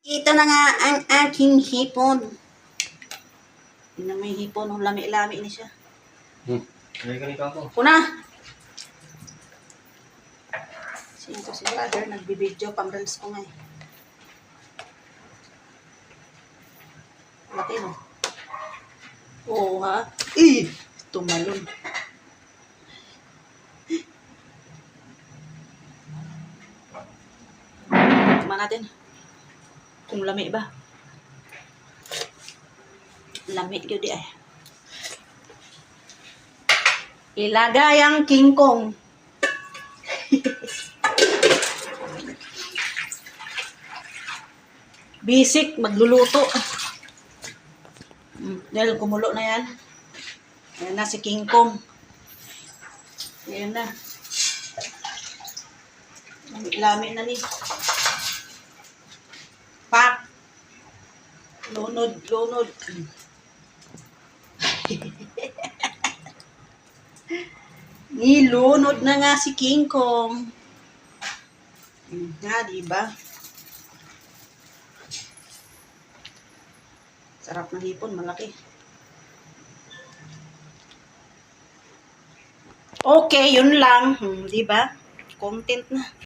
Ito na nga ang aking hipon. Tingnan mo yung hipon, oh, lami-lami ni siya. Una! Sino to si brother? Nagbibideo, pang-reels ko nga eh. Laki no? Oo ha? Tumalon. Tama natin. Kung lami ba? Lami yun di ay. Ilagay ang King Kong. Basic, magluluto. Dahil kumulo na yan. Ayan na si King Kong. Ayan na. Lami na ni. Pak. Lunod, lunod. Nilunod na nga si King Kong. Nga, diba? Sarap ng hipon, malaki. Okay, yun lang. Diba? Content na.